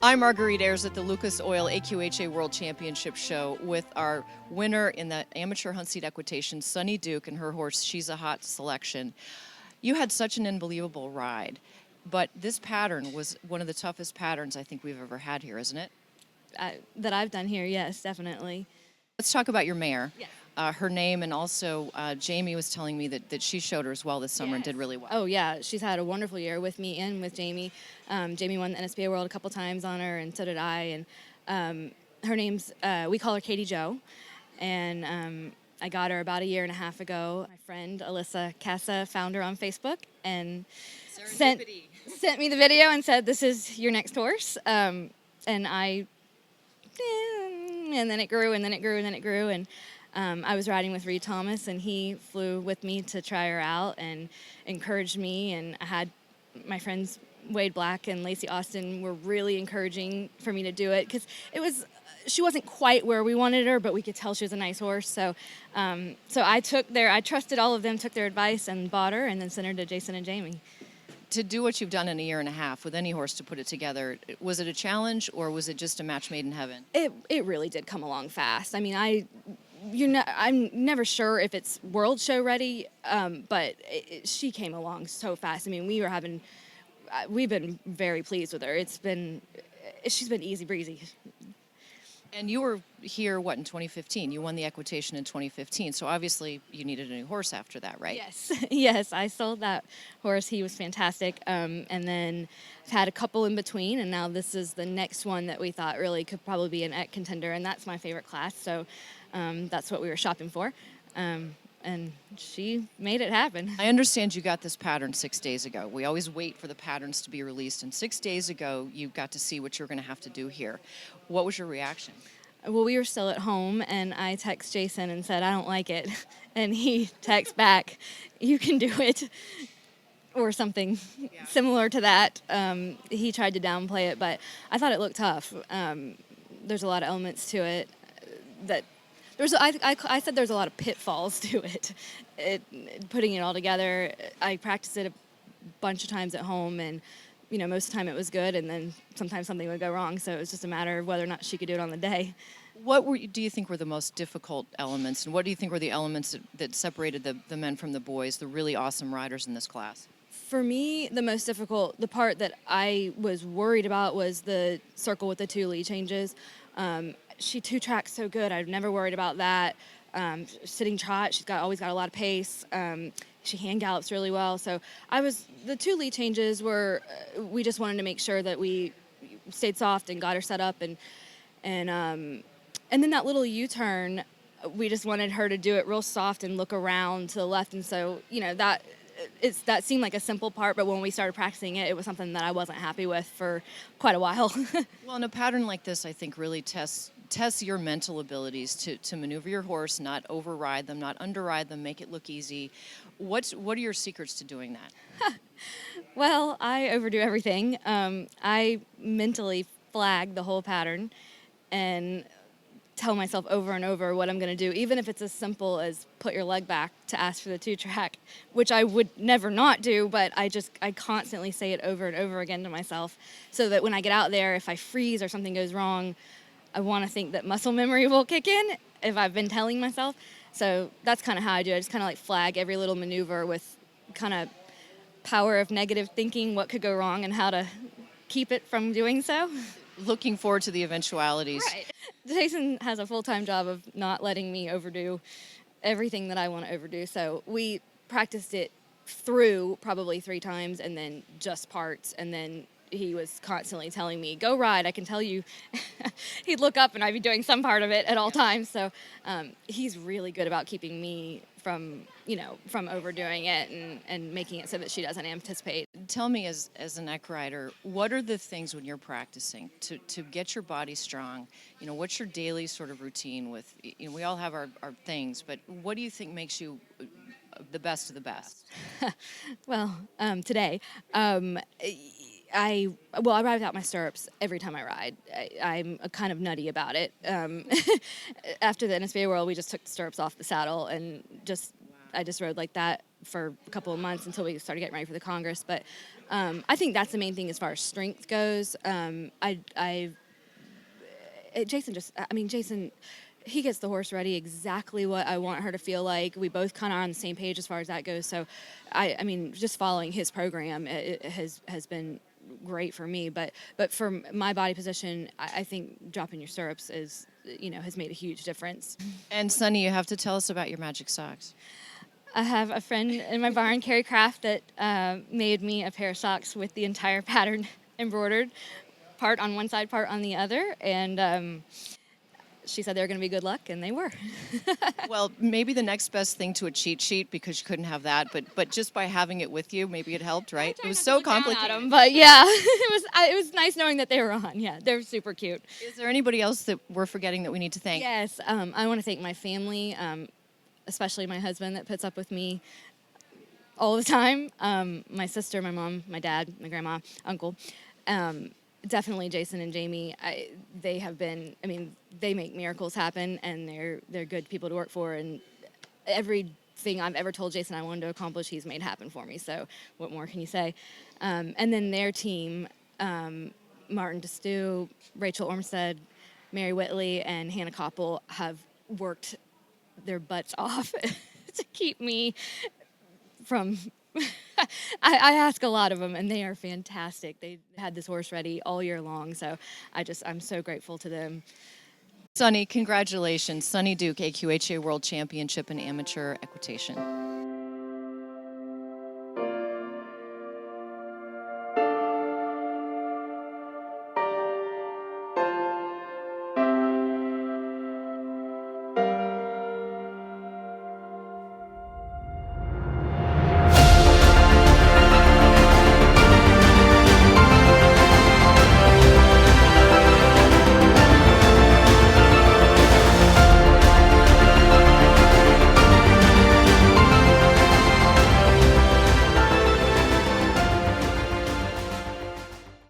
I'm Marguerite Ayers at the Lucas Oil AQHA World Championship Show with our winner in the amateur hunt seat equitation, Sunny Duke, and her horse Shesa selection. You had such an unbelievable ride, but this pattern was one of the toughest patterns I think we've ever had here, isn't it? That I've done here, yes, definitely. Let's talk about your mare. Yeah. Her name, and also Jamie was telling me that she showed her as well this summer and did really well. Oh, yeah. She's had a wonderful year with me and with Jamie. Jamie won the NSPA World a couple times on her, and so did I. And her name's, we call her Katie Joe. And I got her about a year and a half ago. My friend Alyssa Casa found her on Facebook and sent me the video and said, "This is your next horse." And then it grew, and then it grew, and then it grew. And I was riding with Reed Thomas, and he flew with me to try her out and encouraged me. And I had my friends Wade Black and Lacey Austin were really encouraging for me to do it, because she wasn't quite where we wanted her, but we could tell she was a nice horse. So I trusted all of them, took their advice, and bought her, and then sent her to Jason and Jamie. To do what you've done in a year and a half with any horse, to put it together, was it a challenge or was it just a match made in heaven? It really did come along fast. I mean, I'm never sure if it's world show ready, but she came along so fast. I mean, we've been very pleased with her. She's been easy breezy. And you were here, in 2015? You won the Equitation in 2015, so obviously you needed a new horse after that, right? Yes, yes, I sold that horse. He was fantastic. And then I've had a couple in between, and now this is the next one that we thought really could probably be an EQ contender, and that's my favorite class, so that's what we were shopping for. And she made it happen. I understand you got this pattern 6 days ago. We always wait for the patterns to be released, and 6 days ago you got to see what you're going to have to do here. What was your reaction? Well, we were still at home, and I text Jason and said, "I don't like it." And he texts back, "You can do it," or something similar to that. He tried to downplay it, but I thought it looked tough. There's a lot of elements to it that I said there's a lot of pitfalls to it. Putting it all together, I practiced it a bunch of times at home, and most of the time it was good, and then sometimes something would go wrong. So it was just a matter of whether or not she could do it on the day. What do you think were the most difficult elements, and what do you think were the elements that separated the men from the boys, the really awesome riders in this class? For me, the most difficult, the part that I was worried about, was the circle with the 2 lead changes. She 2-tracks so good. I've never worried about that. Sitting trot, she's always got a lot of pace. She hand gallops really well. So the 2 lead changes were, we just wanted to make sure that we stayed soft and got her set up, and then that little U-turn, we just wanted her to do it real soft and look around to the left. And so, that seemed like a simple part, but when we started practicing it, it was something that I wasn't happy with for quite a while. Well, in a pattern like this, I think really tests your mental abilities to maneuver your horse, not override them, not underride them, make it look easy. What are your secrets to doing that? Well, I overdo everything. I mentally flag the whole pattern and tell myself over and over what I'm going to do, even if it's as simple as put your leg back to ask for the 2-track, which I would never not do, but I constantly say it over and over again to myself, so that when I get out there, if I freeze or something goes wrong, I want to think that muscle memory will kick in if I've been telling myself. So that's kind of how I do it. I just kind of flag every little maneuver with kind of power of negative thinking, what could go wrong and how to keep it from doing so. Looking forward to the eventualities. Right. Jason has a full-time job of not letting me overdo everything that I want to overdo. So we practiced it through probably 3 times, and then just parts, and then he was constantly telling me, "Go ride, I can tell you." He'd look up and I'd be doing some part of it at all times. So he's really good about keeping me from overdoing it and making it so that she doesn't anticipate. Tell me, as an EQ rider, what are the things when you're practicing to get your body strong? What's your daily sort of routine with, we all have our things, but what do you think makes you the best of the best? Well, today, I ride without my stirrups every time I ride. I'm kind of nutty about it. After the NSPA World, we just took the stirrups off the saddle and I just rode like that for a couple of months until we started getting ready for the Congress. But I think that's the main thing as far as strength goes. Jason, he gets the horse ready exactly what I want her to feel like. We both kind of are on the same page as far as that goes. So, just following his program it has been great for me. But for my body position, I think dropping your stirrups has made a huge difference. And Sunny, you have to tell us about your magic socks. I have a friend in my barn, Carrie Craft, that made me a pair of socks with the entire pattern embroidered, part on one side, part on the other, and she said they were going to be good luck, and they were. Well, maybe the next best thing to a cheat sheet, because you couldn't have that, but just by having it with you, maybe it helped, right? It was so complicated. But yeah, it was nice knowing that they were on. Yeah, they're super cute. Is there anybody else that we're forgetting that we need to thank? Yes, I want to thank my family, especially my husband that puts up with me all the time. My sister, my mom, my dad, my grandma, uncle. Definitely Jason and Jamie. They have been. They make miracles happen, and they're good people to work for. And everything I've ever told Jason I wanted to accomplish, he's made happen for me. So what more can you say? And then their team, Martin DeStew, Rachel Ormstead, Mary Whitley, and Hannah Koppel have worked their butts off to keep me from. I ask a lot of them, and they are fantastic. They had this horse ready all year long, so I'm so grateful to them. Sunny, congratulations. Sunny Duke, AQHA World Championship in Amateur Equitation.